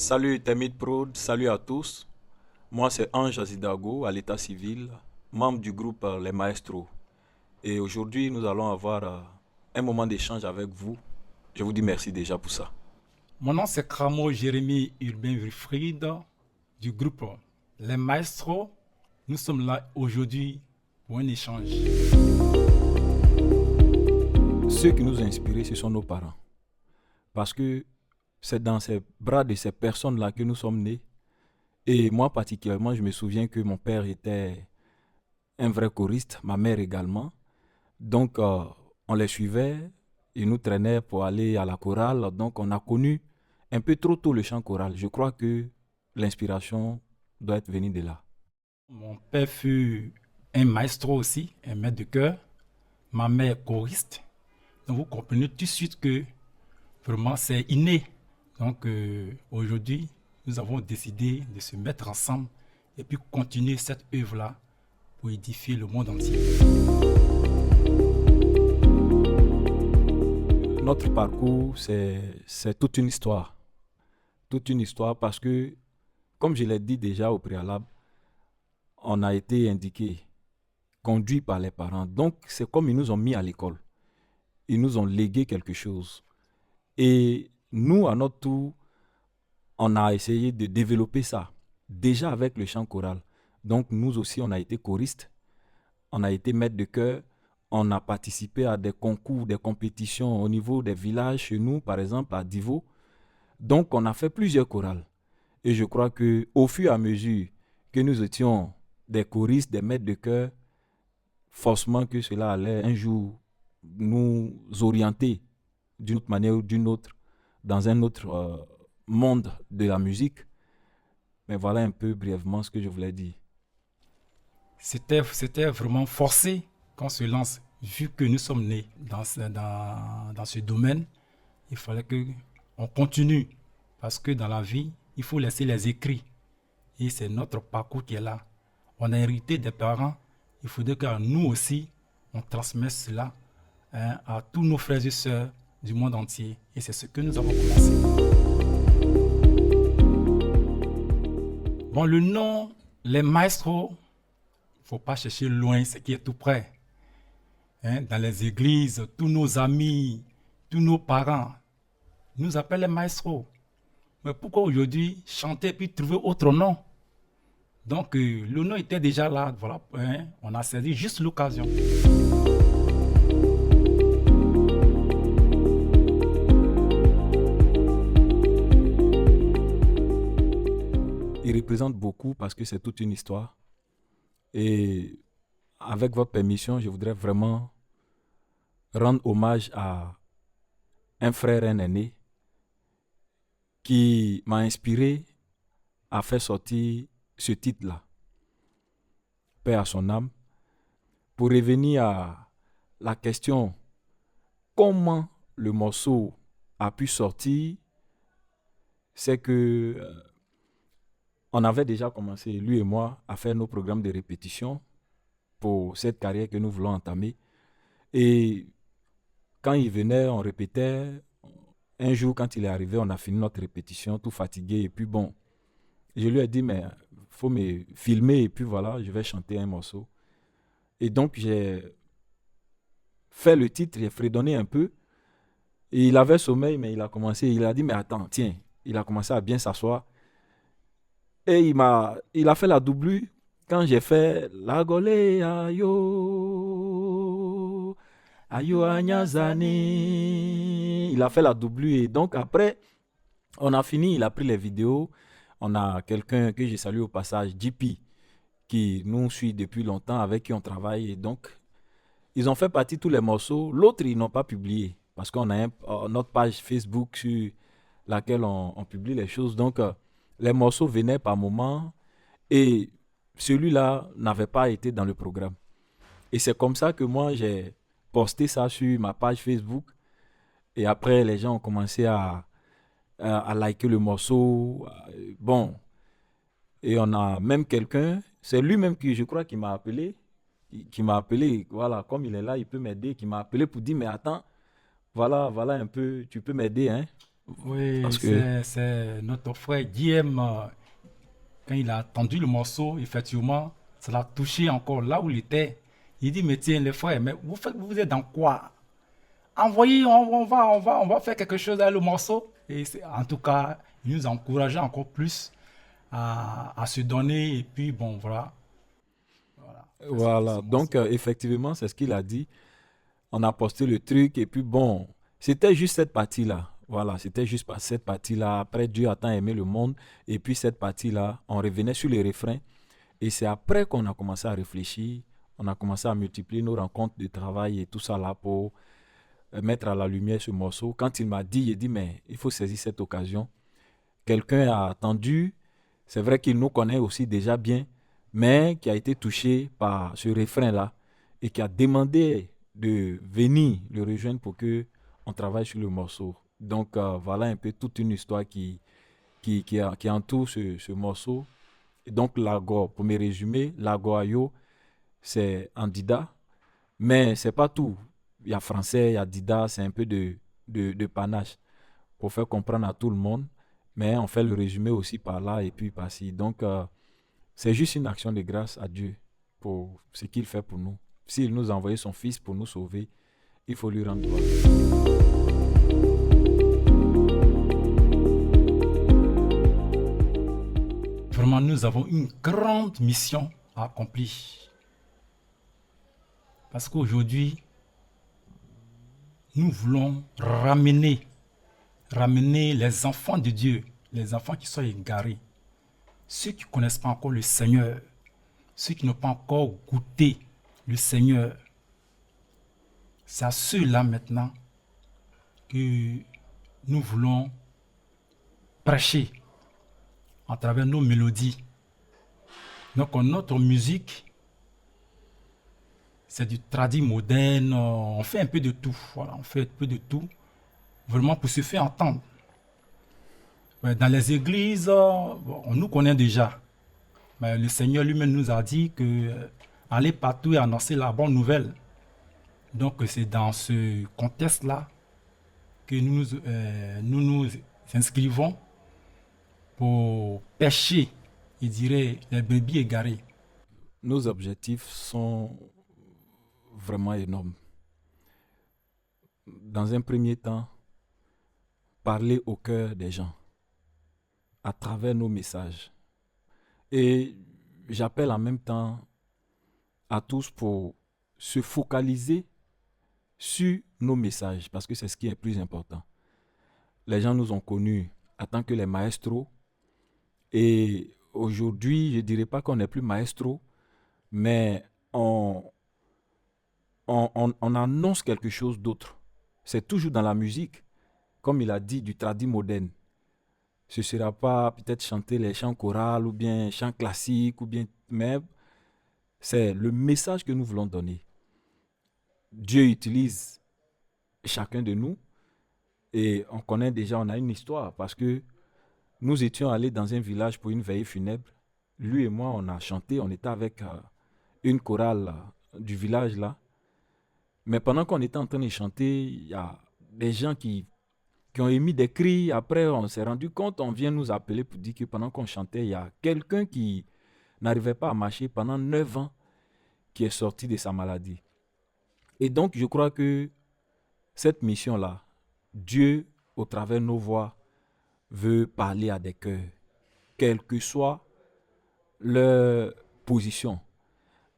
Salut Temid Prod, salut à tous. Moi c'est Ange Azidago à l'état civil, membre du groupe Les Maestros. Et aujourd'hui nous allons avoir un moment d'échange avec vous. Je vous dis merci déjà pour ça. Mon nom c'est Kramo Jérémy Urbain Wilfried du groupe Les Maestros. Nous sommes là aujourd'hui pour un échange. Ceux qui nous ont inspirés, ce sont nos parents. Parce que c'est dans ces bras de ces personnes-là que nous sommes nés. Et moi particulièrement, je me souviens que mon père était un vrai choriste, ma mère également. Donc on les suivait, ils nous traînaient pour aller à la chorale. Donc on a connu un peu trop tôt le chant choral. Je crois que l'inspiration doit être venue de là. Mon père fut un maestro aussi, un maître de chœur. Ma mère choriste. Donc vous comprenez tout de suite que vraiment c'est inné. Donc aujourd'hui, nous avons décidé de se mettre ensemble et puis continuer cette œuvre-là pour édifier le monde entier. Notre parcours, c'est toute une histoire. Toute une histoire parce que, comme je l'ai dit déjà au préalable, on a été indiqué, conduit par les parents. Donc, c'est comme ils nous ont mis à l'école. Ils nous ont légué quelque chose. Et nous, à notre tour, on a essayé de développer ça, déjà avec le chant choral. Donc, nous aussi, on a été choristes, on a été maître de chœur, on a participé à des concours, des compétitions au niveau des villages chez nous, par exemple à Divo. Donc, on a fait plusieurs chorales. Et je crois qu'au fur et à mesure que nous étions des choristes, des maîtres de chœur, forcément que cela allait un jour nous orienter d'une autre manière ou d'une autre dans un autre monde de la musique. Mais voilà un peu brièvement ce que je voulais dire. C'était vraiment forcé qu'on se lance. Vu que nous sommes nés dans ce domaine, il fallait qu'on continue. Parce que dans la vie, il faut laisser les écrits. Et c'est notre parcours qui est là. On a hérité des parents. Il faudrait que nous aussi, on transmette cela à tous nos frères et sœurs du monde entier. Et c'est ce que nous avons commencé. Bon, le nom, les maestros, il ne faut pas chercher loin, ce qui est tout près. Dans les églises, tous nos amis, tous nos parents nous appellent les maestros. Mais pourquoi aujourd'hui chanter puis trouver autre nom? Donc le nom était déjà là, voilà, on a saisi juste l'occasion. Il représente beaucoup parce que c'est toute une histoire. Et avec votre permission, je voudrais vraiment rendre hommage à un frère, un aîné, qui m'a inspiré à faire sortir ce titre-là, Paix à son âme, pour revenir à la question comment le morceau a pu sortir. C'est que on avait déjà commencé, lui et moi, à faire nos programmes de répétition pour cette carrière que nous voulons entamer. Et quand il venait, on répétait. Un jour, quand il est arrivé, on a fini notre répétition, tout fatigué. Et puis bon, je lui ai dit, mais il faut me filmer et puis voilà, je vais chanter un morceau. Et donc, j'ai fait le titre, j'ai fredonné un peu. Et il avait sommeil, mais il a commencé, il a dit, mais attends, tiens, il a commencé à bien s'asseoir. Et il a fait la doublure quand j'ai fait la golé ayo, ayo anyazani. Il a fait la doublure et donc après, on a fini, il a pris les vidéos. On a quelqu'un que je salue au passage, JP, qui nous suit depuis longtemps, avec qui on travaille. Et donc, ils ont fait partie de tous les morceaux. L'autre, ils n'ont pas publié parce qu'on a notre page Facebook sur laquelle on publie les choses. Donc, les morceaux venaient par moment et celui-là n'avait pas été dans le programme. Et c'est comme ça que moi, j'ai posté ça sur ma page Facebook. Et après, les gens ont commencé à liker le morceau. Bon, et on a même quelqu'un, c'est lui-même qui, je crois, qui m'a appelé. Qui m'a appelé, voilà, comme il est là, il peut m'aider, qui m'a appelé pour dire, mais attends, voilà un peu, tu peux m'aider, hein. Oui, Parce que, c'est notre frère Guillaume. Quand il a entendu le morceau, effectivement, ça l'a touché encore là où il était. Il dit, mais tiens, les frères, mais vous êtes dans quoi? Envoyez, on va faire quelque chose avec le morceau. Et en tout cas, il nous a encouragé encore plus à se donner. Et puis, bon, voilà, c'est sorti ce voilà. Donc, morceau. effectivement, c'est ce qu'il a dit. On a posté le truc et puis bon, c'était juste cette partie-là. Voilà, c'était juste cette partie-là. Après, Dieu a tant aimé le monde. Et puis cette partie-là, on revenait sur les refrains. Et c'est après qu'on a commencé à réfléchir. On a commencé à multiplier nos rencontres de travail et tout ça là pour mettre à la lumière ce morceau. Quand il m'a dit, il dit, mais il faut saisir cette occasion. Quelqu'un a attendu. C'est vrai qu'il nous connaît aussi déjà bien, mais qui a été touché par ce refrain-là et qui a demandé de venir le rejoindre pour que on travaille sur le morceau. Donc voilà un peu toute une histoire qui entoure ce morceau. Et donc l'ago, pour me résumer, l'ago ayo, c'est en dida, mais c'est pas tout. Il y a français, il y a dida, c'est un peu de panache pour faire comprendre à tout le monde. Mais on fait le résumé aussi par là et puis par-ci. Donc c'est juste une action de grâce à Dieu pour ce qu'il fait pour nous. S'il nous a envoyé son Fils pour nous sauver, il faut lui rendre gloire. Vraiment, nous avons une grande mission à accomplir. Parce qu'aujourd'hui, nous voulons ramener les enfants de Dieu, les enfants qui sont égarés, ceux qui ne connaissent pas encore le Seigneur, ceux qui n'ont pas encore goûté le Seigneur. C'est à ceux-là maintenant que nous voulons prêcher à travers nos mélodies. Donc notre musique, c'est du tradi moderne, on fait un peu de tout. Voilà, on fait un peu de tout, vraiment pour se faire entendre. Dans les églises, on nous connaît déjà. Mais le Seigneur lui-même nous a dit que aller partout et annoncer la bonne nouvelle. Donc c'est dans ce contexte-là que nous nous inscrivons pour pêcher, je dirais, les brebis égarées. Nos objectifs sont vraiment énormes. Dans un premier temps, parler au cœur des gens à travers nos messages. Et j'appelle en même temps à tous pour se focaliser sur nos messages parce que c'est ce qui est le plus important. Les gens nous ont connus en tant que les maestros et aujourd'hui, je ne dirais pas qu'on n'est plus maestro, mais on annonce quelque chose d'autre. C'est toujours dans la musique, comme il a dit, du tradit moderne. Ce ne sera pas peut-être chanter les chants chorales ou bien chants classiques, ou bien, mais c'est le message que nous voulons donner. Dieu utilise chacun de nous et on connaît déjà, on a une histoire parce que nous étions allés dans un village pour une veillée funèbre. Lui et moi, on a chanté, on était avec une chorale du village là. Mais pendant qu'on était en train de chanter, il y a des gens qui ont émis des cris. Après, on s'est rendu compte, on vient nous appeler pour dire que pendant qu'on chantait, il y a quelqu'un qui n'arrivait pas à marcher pendant 9 ans qui est sorti de sa maladie. Et donc, je crois que cette mission-là, Dieu, au travers de nos voix, veut parler à des cœurs, quelle que soit leur position.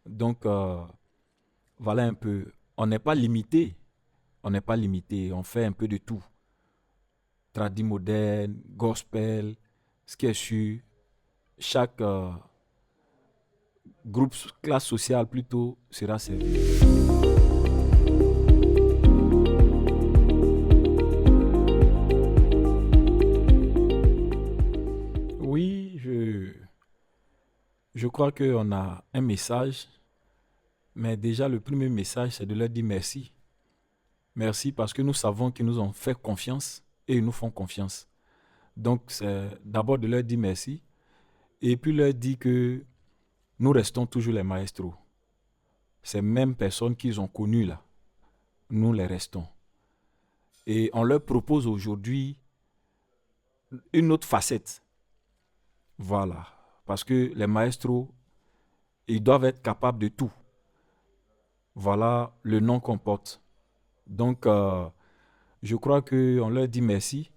Donc, voilà un peu. On n'est pas limité. On n'est pas limité. On fait un peu de tout. Tradi moderne, gospel, ce qui est sûr. Chaque groupe, classe sociale plutôt, sera servi. Oui, je crois qu'on a un message, mais déjà le premier message, c'est de leur dire merci. Merci parce que nous savons qu'ils nous ont fait confiance et ils nous font confiance. Donc, c'est d'abord de leur dire merci et puis leur dire que nous restons toujours les maestros. Ces mêmes personnes qu'ils ont connues là, nous les restons. Et on leur propose aujourd'hui une autre facette. Voilà. Parce que les maestros, ils doivent être capables de tout. Voilà le nom qu'on porte. Donc, je crois qu'on leur dit merci.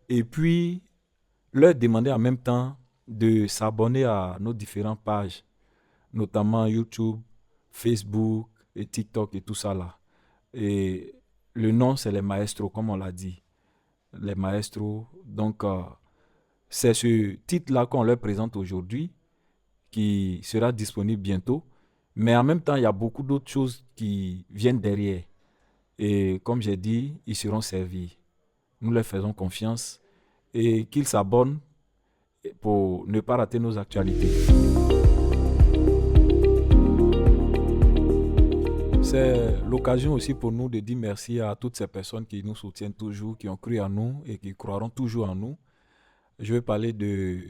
Et puis, leur demander en même temps de s'abonner à nos différentes pages, notamment YouTube, Facebook et TikTok et tout ça là. Et le nom, c'est les maestros, comme on l'a dit. Les maestros. Donc, c'est ce titre-là qu'on leur présente aujourd'hui qui sera disponible bientôt. Mais en même temps, il y a beaucoup d'autres choses qui viennent derrière. Et comme j'ai dit, ils seront servis. Nous leur faisons confiance et qu'ils s'abonnent pour ne pas rater nos actualités. C'est l'occasion aussi pour nous de dire merci à toutes ces personnes qui nous soutiennent toujours, qui ont cru en nous et qui croiront toujours en nous. Je vais parler de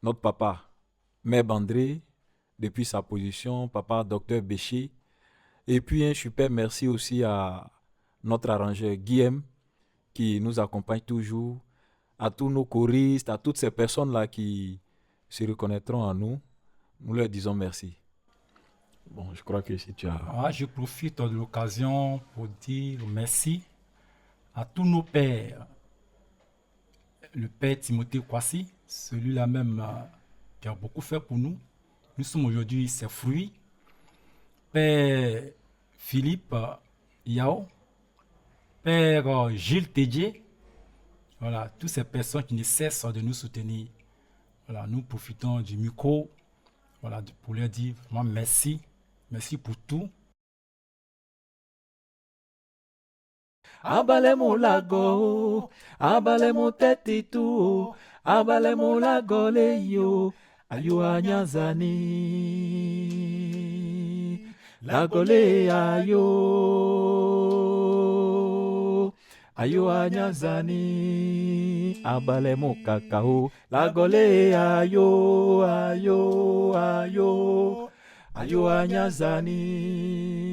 notre papa, Mère André, depuis sa position, papa Docteur Béché. Et puis un super merci aussi à notre arrangeur Guillaume, qui nous accompagne toujours, à tous nos choristes, à toutes ces personnes-là qui se reconnaîtront en nous. Nous leur disons merci. Bon, je crois que si tu as... Je profite de l'occasion pour dire merci à tous nos pères. Le père Timothée Kwasi, celui-là même qui a beaucoup fait pour nous. Nous sommes aujourd'hui ses fruits. Père Philippe Yao, Père Gilles Tédier, voilà, toutes ces personnes qui ne cessent de nous soutenir. Voilà, nous profitons du micro, voilà, pour leur dire vraiment merci. Merci pour tout. Abale mon lago, abale mon tetitu, abale mon lago leyo, ayo anyazani, lago le ayo anyazani, abale mon kakao, lago le ayo anyazani.